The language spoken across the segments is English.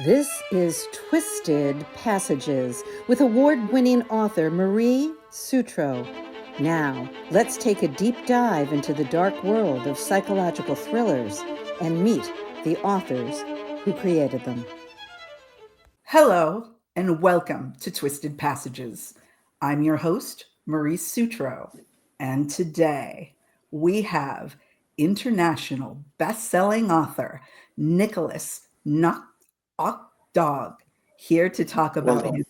This is Twisted Passages with award-winning author Marie Sutro. Now, let's take a deep dive into the dark world of psychological thrillers and meet the authors who created them. Hello, and welcome to Twisted Passages. I'm your host, Marie Sutro, and today we have international best-selling author Niklas Natt Och here to talk about his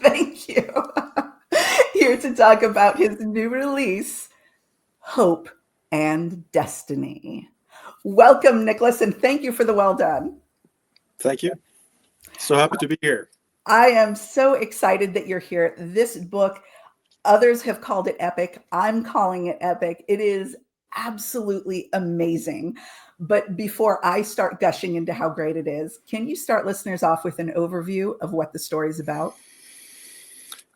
thank you. Here to talk about his new release, Hope and Destiny. Welcome, Niklas, and thank you for the well done. Thank you. So happy to be here. I am so excited that you're here. This book, others have called it epic. I'm calling it epic. It is absolutely amazing. But before I start gushing into how great it is, can you start listeners off with an overview of what the story is about?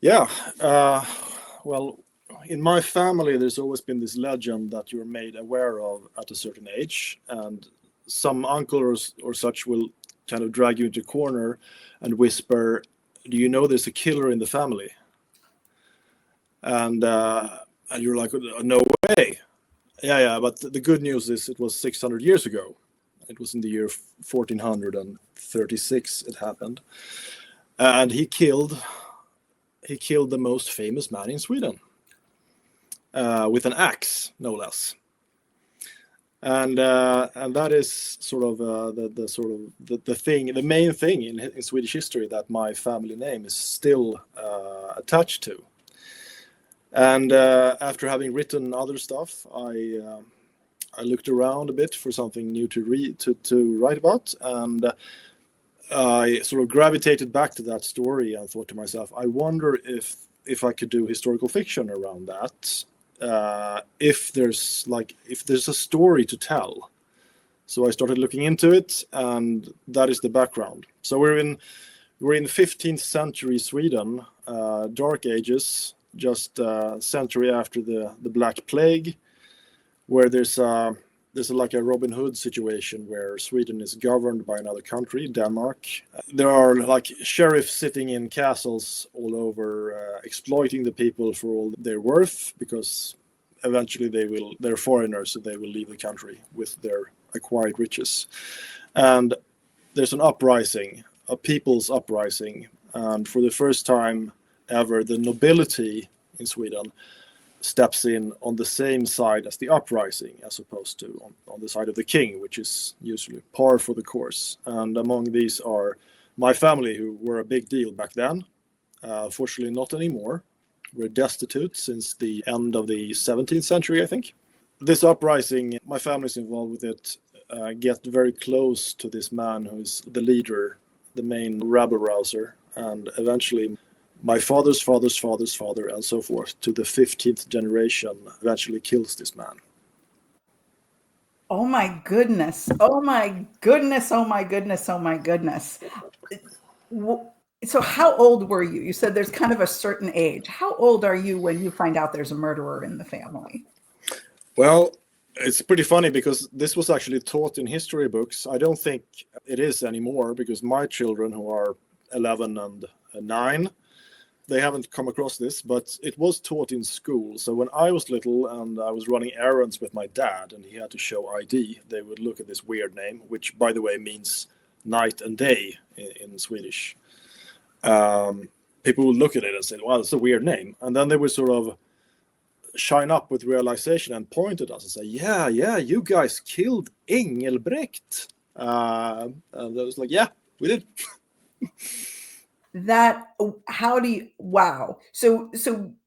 Yeah. Well, in my family, there's always been this legend that you're made aware of at a certain age. And some uncle or such will kind of drag you into a corner and whisper, do you know there's a killer in the family? And you're like, no way. Yeah, but the good news is it was 600 years ago. It was in the year 1436 it happened. And he killed the most famous man in Sweden with an axe, no less. And that is sort of the main thing in Swedish history that my family name is still attached to. And after having written other stuff, I looked around a bit for something new to read to write about, and I sort of gravitated back to that story and thought to myself, I wonder if I could do historical fiction around that. If there's a story to tell. So I started looking into it, and that is the background. So we're in 15th century Sweden, Dark Ages, just a century after the Black Plague, where there's like a Robin Hood situation where Sweden is governed by another country, Denmark. There are like sheriffs sitting in castles all over, exploiting the people for all they're worth, because eventually they're foreigners, so they will leave the country with their acquired riches. And there's an uprising, a people's uprising, and for the first time ever, the nobility in Sweden steps in on the same side as the uprising, as opposed to on the side of the king, which is usually par for the course. And among these are my family, who were a big deal back then. Fortunately, not anymore. We're destitute since the end of the 17th century, I think. This uprising, my family's involved with it, get very close to this man who's the leader, the main rabble-rouser, and eventually my father's father's father's father, and so forth, to the 15th generation, eventually kills this man. Oh my goodness. Oh my goodness. Oh my goodness. Oh my goodness. So how old were you? You said there's kind of a certain age. How old are you when you find out there's a murderer in the family? Well, it's pretty funny because this was actually taught in history books. I don't think it is anymore, because my children, who are 11 and 9, they haven't come across this, but it was taught in school. So when I was little and I was running errands with my dad and he had to show ID, they would look at this weird name, which, by the way, means night and day in Swedish. People would look at it and say, wow, it's a weird name. And then they would sort of shine up with realization and point at us and say, yeah, you guys killed Engelbrekt. And I was like, yeah, we did. Wow. So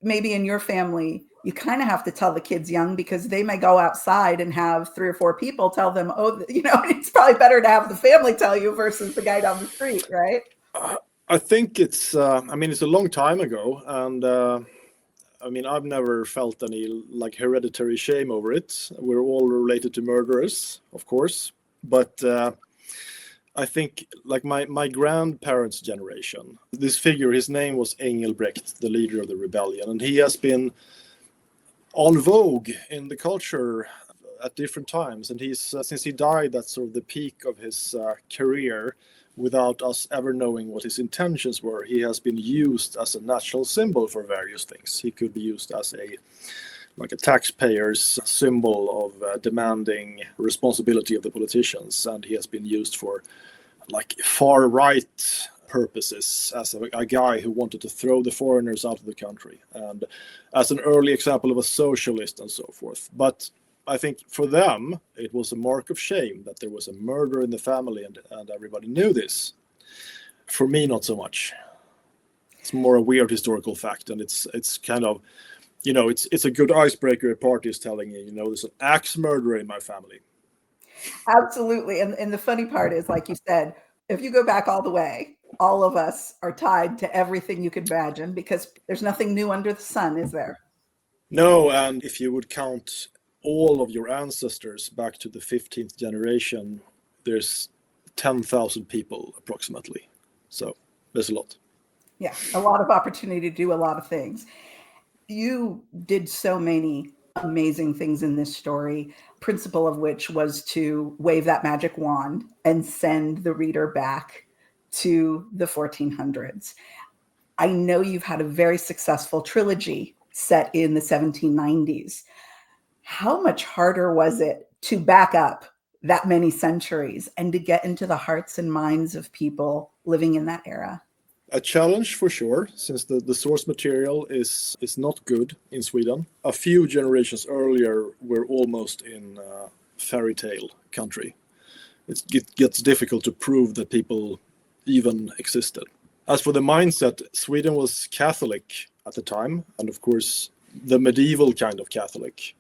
maybe in your family, you kind of have to tell the kids young, because they may go outside and have 3 or 4 people tell them, oh, it's probably better to have the family tell you versus the guy down the street, right? I think it's a long time ago, and I've never felt any like hereditary shame over it. We're all related to murderers, of course, but I think like my grandparents' generation, this figure, his name was Engelbrekt, the leader of the rebellion, and he has been on vogue in the culture at different times. And he's since he died, that's sort of the peak of his career, without us ever knowing what his intentions were. He has been used as a national symbol for various things. He could be used as a taxpayer's symbol of demanding responsibility of the politicians, and he has been used for far right purposes as a guy who wanted to throw the foreigners out of the country, and as an early example of a socialist and so forth. But I think for them it was a mark of shame that there was a murder in the family, and everybody knew this. For me, not so much. It's more a weird historical fact, and it's kind of, it's a good icebreaker at parties telling you, there's an axe murderer in my family. Absolutely. And the funny part is, like you said, if you go back all the way, all of us are tied to everything you could imagine, because there's nothing new under the sun, is there? No, and if you would count all of your ancestors back to the 15th generation, there's 10,000 people approximately. So there's a lot. Yeah, a lot of opportunity to do a lot of things. You did so many amazing things in this story, principle of which was to wave that magic wand and send the reader back to the 1400s. I know you've had a very successful trilogy set in the 1790s. How much harder was it to back up that many centuries and to get into the hearts and minds of people living in that era? A challenge for sure, since the source material is not good in Sweden. A few generations earlier, we're almost in fairy tale country. It gets difficult to prove that people even existed. As for the mindset, Sweden was Catholic at the time, and of course the medieval kind of Catholic.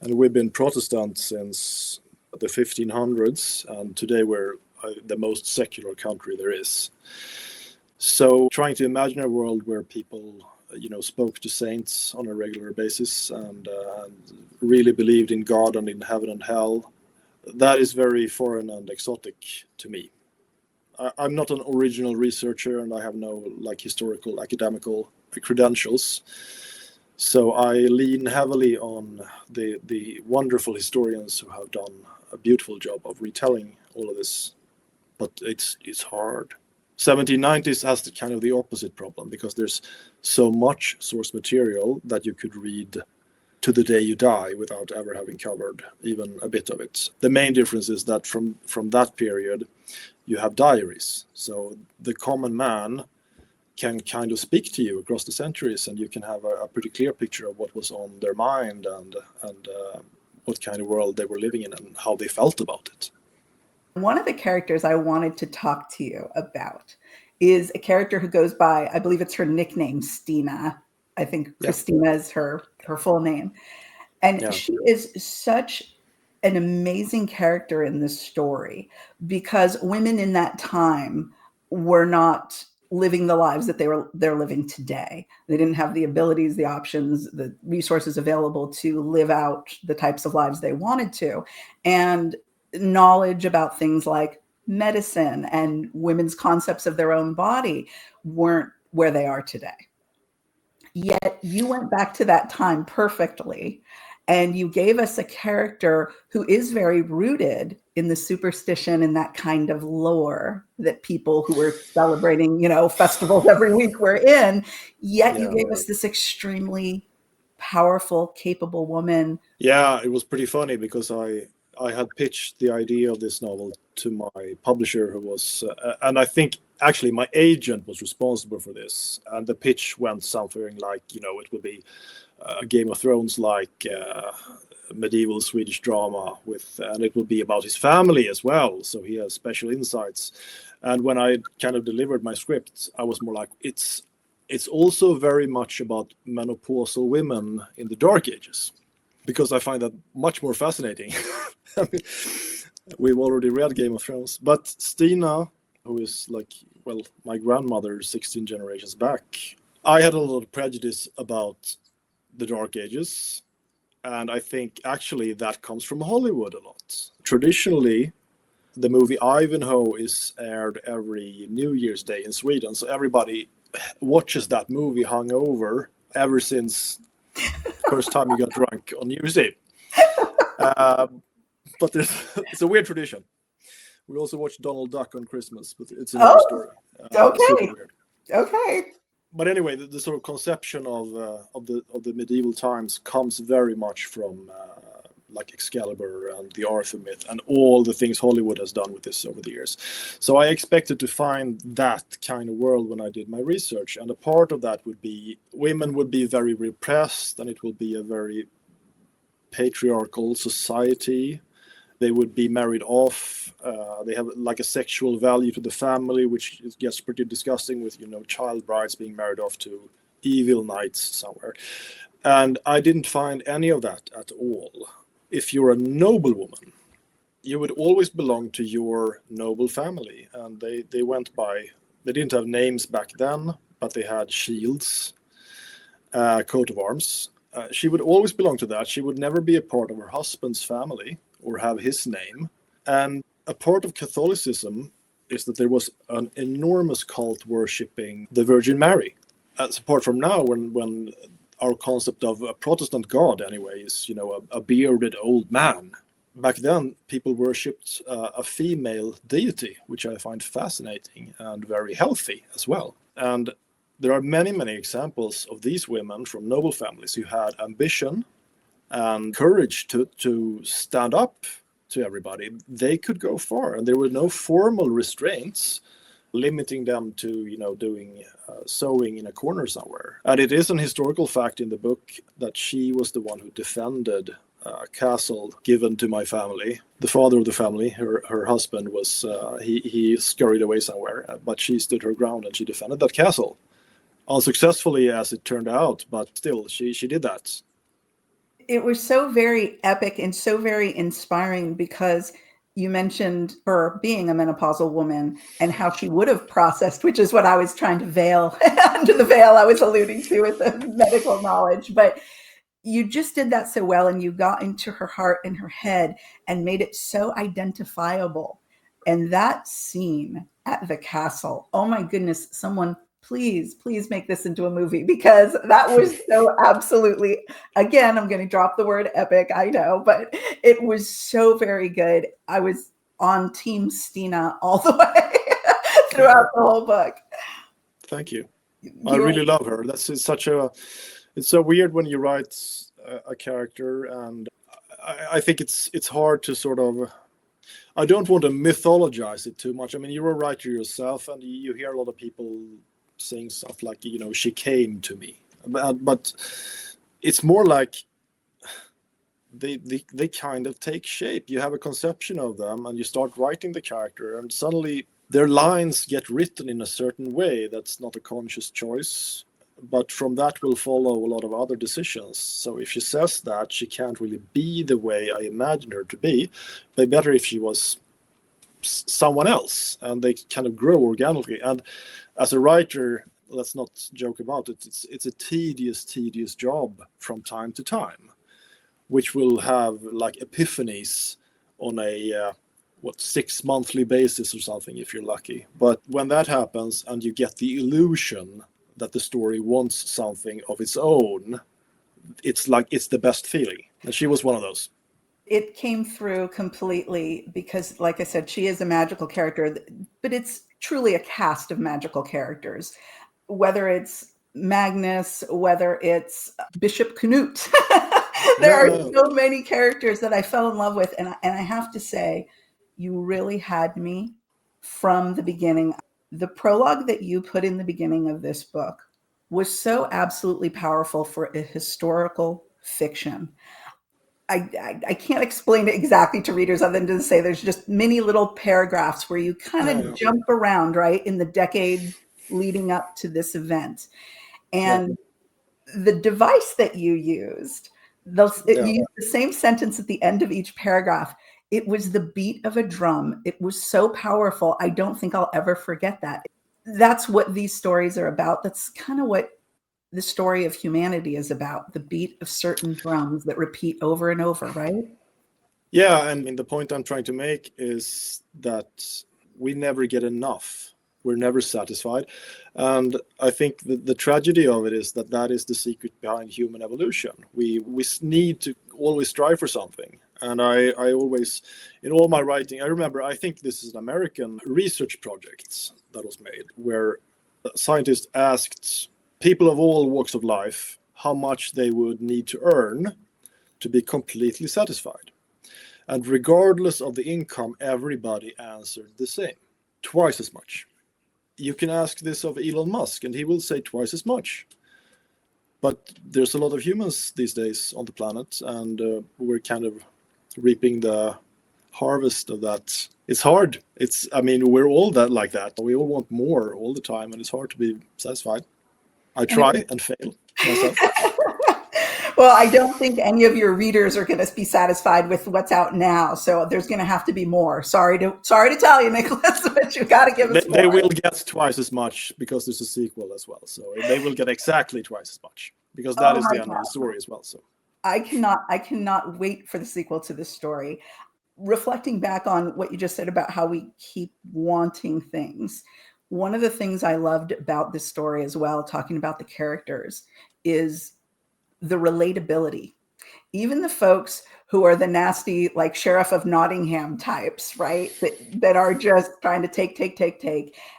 And we've been Protestant since the 1500s, and today we're the most secular country there is. So trying to imagine a world where people, spoke to saints on a regular basis and really believed in God and in heaven and hell, that is very foreign and exotic to me. I'm not an original researcher, and I have no historical academical credentials. So I lean heavily on the wonderful historians who have done a beautiful job of retelling all of this, but it's hard. 1790s has the opposite problem, because there's so much source material that you could read to the day you die without ever having covered even a bit of it. The main difference is that from that period you have diaries, so the common man can kind of speak to you across the centuries, and you can have a pretty clear picture of what was on their mind and what kind of world they were living in and how they felt about it. One of the characters I wanted to talk to you about is a character who goes by, I believe it's her nickname, Stina. I think Christina is her full name. And she is such an amazing character in this story, because women in that time were not living the lives that they're living today. They didn't have the abilities, the options, the resources available to live out the types of lives they wanted to. And knowledge about things like medicine and women's concepts of their own body weren't where they are today. Yet you went back to that time perfectly, and you gave us a character who is very rooted in the superstition and that kind of lore that people who were celebrating, festivals every week were in. Yet you gave us this extremely powerful, capable woman. Yeah, it was pretty funny, because I had pitched the idea of this novel to my publisher, who was, and I think actually my agent was responsible for this. And the pitch went something like, it would be a Game of Thrones like medieval Swedish drama and it would be about his family as well. So he has special insights. And when I kind of delivered my script, I was more like, it's also very much about menopausal women in the Dark Ages, because I find that much more fascinating. We've already read Game of Thrones, but Stina, who is my grandmother 16 generations back, I had a lot of prejudice about the Dark Ages, and I think actually that comes from Hollywood a lot. Traditionally, the movie Ivanhoe is aired every New Year's Day in Sweden, so everybody watches that movie hungover ever since first time you got drunk on New Year's Eve. But it's a weird tradition. We also watch Donald Duck on Christmas, but it's another story. Okay. Super weird. Okay. But anyway, the sort of conception of the medieval times comes very much from like Excalibur and the Arthur myth and all the things Hollywood has done with this over the years. So I expected to find that kind of world when I did my research, and a part of that would be women would be very repressed, and it will be a very patriarchal society. They would be married off. They have like a sexual value to the family, which gets pretty disgusting with, child brides being married off to evil knights somewhere. And I didn't find any of that at all. If you're a noblewoman, you would always belong to your noble family. And they didn't have names back then, but they had shields, coat of arms. She would always belong to that. She would never be a part of her husband's family or have his name. And a part of Catholicism is that there was an enormous cult worshipping the Virgin Mary. As apart from now, when our concept of a Protestant God, anyway, is a bearded old man. Back then, people worshipped a female deity, which I find fascinating and very healthy as well. And there are many, many examples of these women from noble families who had ambition and courage to stand up to everybody. They could go far, and there were no formal restraints limiting them to doing sewing in a corner somewhere. And it is an historical fact in the book that she was the one who defended a castle given to my family. The father of the family, her husband, was he scurried away somewhere, but she stood her ground and she defended that castle, unsuccessfully as it turned out, but still she did that. It was so very epic and so very inspiring, because you mentioned her being a menopausal woman and how she would have processed, which is what I was trying to veil under the veil I was alluding to with the medical knowledge. But you just did that so well, and you got into her heart and her head and made it so identifiable. And that scene at the castle, oh my goodness, someone please make this into a movie, because that was so absolutely, again, I'm going to drop the word epic, I know, but it was so very good. I was on Team Stina all the way throughout the whole book. Thank you. I really love her. It's so weird when you write a character, and I think it's hard to sort of, I don't want to mythologize it too much. I mean, you're a writer yourself, and you hear a lot of people saying stuff like, she came to me, but it's more like they kind of take shape. You have a conception of them, and you start writing the character, and suddenly their lines get written in a certain way that's not a conscious choice, but from that will follow a lot of other decisions. So if she says that she can't really be the way I imagined her to be, but better if she was someone else, and they kind of grow organically. And as a writer, let's not joke about it, it's a tedious job from time to time, which will have like epiphanies on a 6 monthly basis or something if you're lucky. But when that happens and you get the illusion that the story wants something of its own, it's like it's the best feeling. And she was one of those. It came through completely, because like I said, she is a magical character, but it's truly a cast of magical characters, whether it's Magnus, whether it's Bishop Canute. There are so many characters that I fell in love with. And I have to say, you really had me from the beginning. The prologue that you put in the beginning of this book was so absolutely powerful for a historical fiction. I can't explain it exactly to readers other than to say there's just many little paragraphs where you kind of jump around, right, in the decade leading up to this event. And the device that you used, you used the same sentence at the end of each paragraph. It was the beat of a drum. It was so powerful. I don't think I'll ever forget that. That's what these stories are about. That's kind of what the story of humanity is about, the beat of certain drums that repeat over and over, right? Yeah, and the point I'm trying to make is that we never get enough. We're never satisfied. And I think the tragedy of it is that is the secret behind human evolution. We need to always strive for something. And I always, in all my writing, I remember, I think this is an American research project that was made, where scientists asked people of all walks of life how much they would need to earn to be completely satisfied. And regardless of the income, everybody answered the same, twice as much. You can ask this of Elon Musk, and he will say twice as much. But there's a lot of humans these days on the planet, and we're kind of reaping the harvest of that. It's hard. We're all like that. We all want more all the time, and it's hard to be satisfied. I try and fail myself. Well, I don't think any of your readers are going to be satisfied with what's out now. So there's going to have to be more. Sorry to tell you, Niklas, but you got to give us more. They will get twice as much because there's a sequel as well. So they will get exactly twice as much because that is the end of the story as well. So I cannot wait for the sequel to this story. Reflecting back on what you just said about how we keep wanting things, one of the things I loved about this story as well, talking about the characters, is the relatability. Even the folks who are the nasty, like Sheriff of Nottingham types, right? That are just trying to take.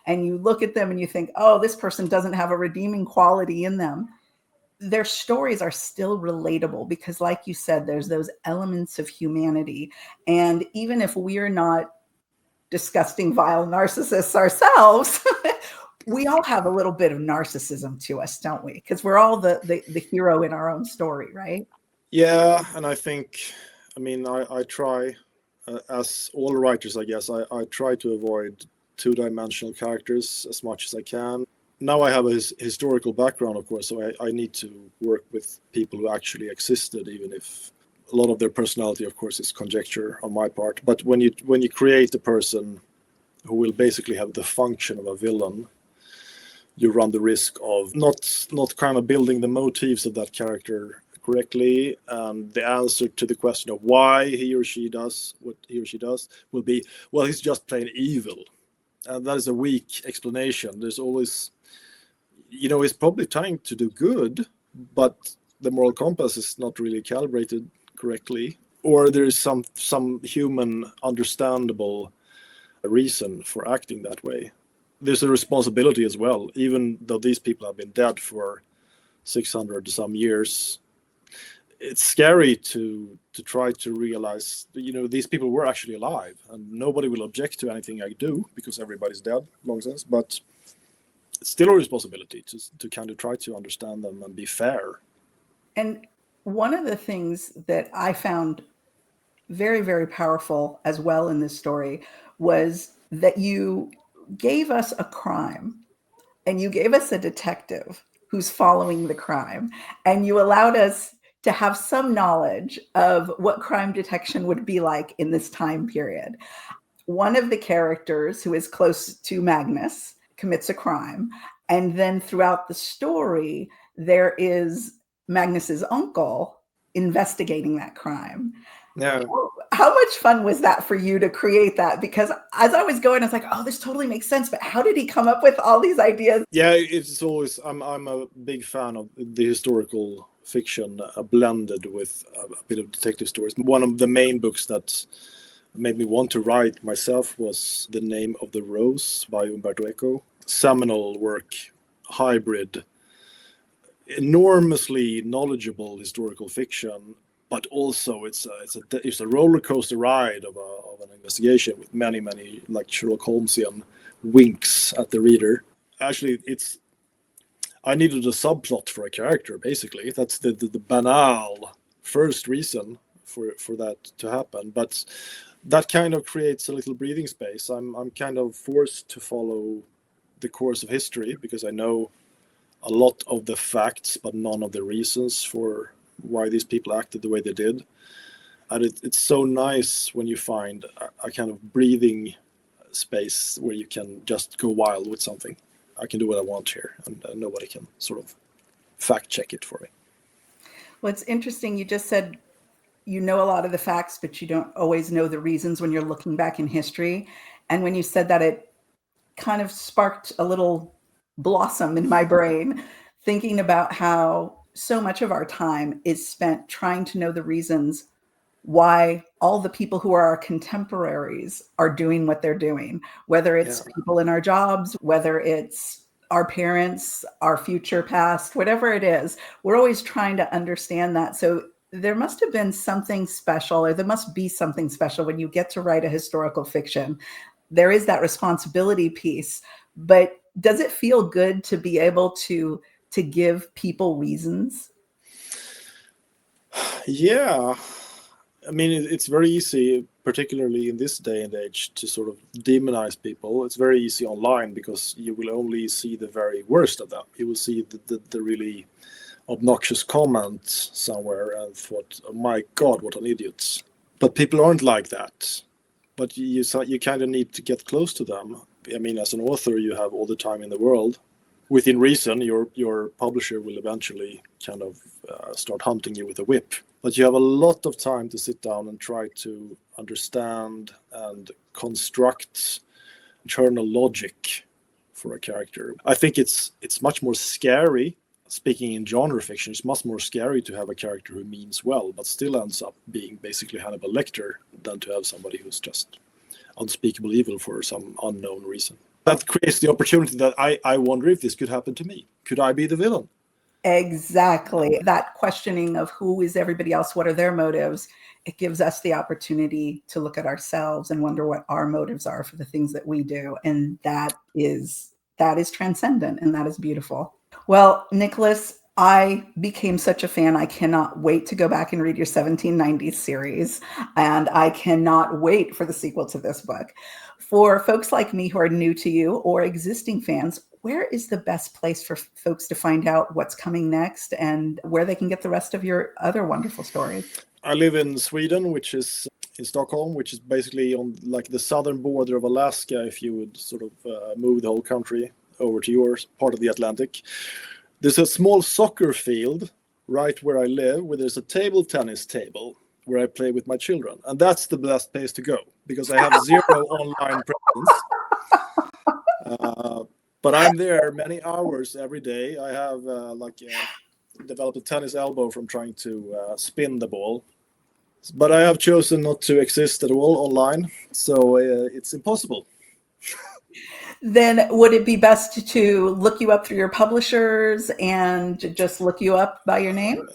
And you look at them and you think, oh, this person doesn't have a redeeming quality in them. Their stories are still relatable because, like you said, there's those elements of humanity. And even if we're not disgusting, vile narcissists ourselves, we all have a little bit of narcissism to us, don't we? Because we're all the hero in our own story, right? Yeah, and I think, I try, as all writers, I guess, I try to avoid two-dimensional characters as much as I can. Now I have a historical background, of course, so I need to work with people who actually existed, even if a lot of their personality, of course, is conjecture on my part. But when you create a person who will basically have the function of a villain, you run the risk of not kind of building the motives of that character correctly. And the answer to the question of why he or she does what he or she does will be, well, he's just plain evil. And that is a weak explanation. There's always, he's probably trying to do good, but the moral compass is not really calibrated correctly. Or there is some human understandable reason for acting that way. There's a responsibility as well, even though these people have been dead for 600 some years. It's scary to try to realize that, these people were actually alive, and nobody will object to anything I do because everybody's dead long since. But it's still a responsibility to kind of try to understand them and be fair. And one of the things that I found very, very powerful as well in this story was that you gave us a crime and you gave us a detective who's following the crime, and you allowed us to have some knowledge of what crime detection would be like in this time period. One of the characters, who is close to Magnus, commits a crime, and then throughout the story there is Magnus's uncle investigating that crime. Yeah. How much fun was that for you to create that? Because as I was going, I was like, oh, this totally makes sense. But how did he come up with all these ideas? Yeah, it's always, I'm a big fan of the historical fiction blended with a bit of detective stories. One of the main books that made me want to write myself was The Name of the Rose by Umberto Eco. Seminal work, hybrid, enormously knowledgeable historical fiction. But also it's a roller coaster ride of an investigation with many like Sherlock Holmesian winks at the reader. Actually, I needed a subplot for a character. Basically, that's the banal first reason for that to happen. But that kind of creates a little breathing space. I'm kind of forced to follow the course of history because I know a lot of the facts, but none of the reasons for why these people acted the way they did. And it's so nice when you find a kind of breathing space where you can just go wild with something. I can do what I want here, and nobody can sort of fact check it for me. Well, it's interesting. You just said you know a lot of the facts, but you don't always know the reasons when you're looking back in history. And when you said that, it kind of sparked a little blossom in my brain, thinking about how so much of our time is spent trying to know the reasons why all the people who are our contemporaries are doing what they're doing, whether it's people in our jobs, whether it's our parents, our future past, whatever it is. We're always trying to understand that. So there must have been something special, or there must be something special when you get to write a historical fiction. There is that responsibility piece, but does it feel good to be able to give people reasons? Yeah. I mean, it's very easy, particularly in this day and age, to sort of demonize people. It's very easy online because you will only see the very worst of them. You will see the really obnoxious comments somewhere and thought, oh my God, what an idiot. But people aren't like that. But you kind of need to get close to them. I mean, as an author, you have all the time in the world. Within reason, your publisher will eventually kind of start hunting you with a whip. But you have a lot of time to sit down and try to understand and construct internal logic for a character. I think it's much more scary, speaking in genre fiction, it's much more scary to have a character who means well, but still ends up being basically Hannibal Lecter, than to have somebody who's just unspeakable evil for some unknown reason. That creates the opportunity that I wonder if this could happen to me. Could I be the villain? Exactly. That questioning of who is everybody else, what are their motives, it gives us the opportunity to look at ourselves and wonder what our motives are for the things that we do. And that is transcendent, and that is beautiful. Well, Niklas, I became such a fan. I cannot wait to go back and read your 1790s series, and I cannot wait for the sequel to this book. For folks like me who are new to you or existing fans, where is the best place for folks to find out what's coming next and where they can get the rest of your other wonderful stories? I live in Sweden, which is in Stockholm, which is basically on like the southern border of Alaska, if you would sort of move the whole country over to your part of the Atlantic. There's a small soccer field right where I live, where there's a table tennis table where I play with my children. And that's the best place to go because I have zero online presence. But I'm there many hours every day. I have developed a tennis elbow from trying to spin the ball. But I have chosen not to exist at all online. So it's impossible. Then would it be best to look you up through your publishers and just look you up by your name?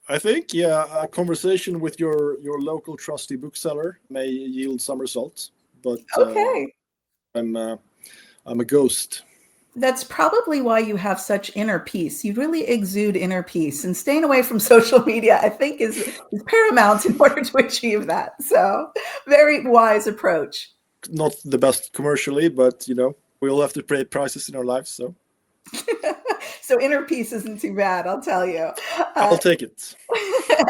I think, yeah, a conversation with your local trusty bookseller may yield some results. But okay. I'm a ghost. That's probably why you have such inner peace. You really exude inner peace, and staying away from social media, I think, is paramount in order to achieve that. So very wise approach. Not the best commercially, but, you know, we all have to pay prices in our lives. So so inner peace isn't too bad, I'll tell you. I'll take it.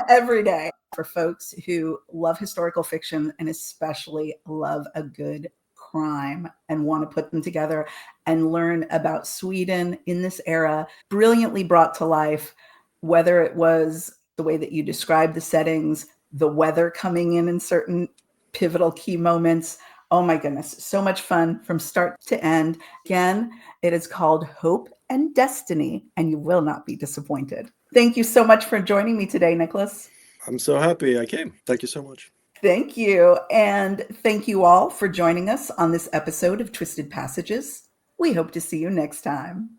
Every day. For folks who love historical fiction and especially love a good crime and want to put them together and learn about Sweden in this era, brilliantly brought to life, whether it was the way that you described the settings, the weather coming in certain pivotal key moments. Oh my goodness, so much fun from start to end. Again, it is called Hope and Destiny, and you will not be disappointed. Thank you so much for joining me today, Niklas. I'm so happy I came. Thank you so much. Thank you. And thank you all for joining us on this episode of Twisted Passages. We hope to see you next time.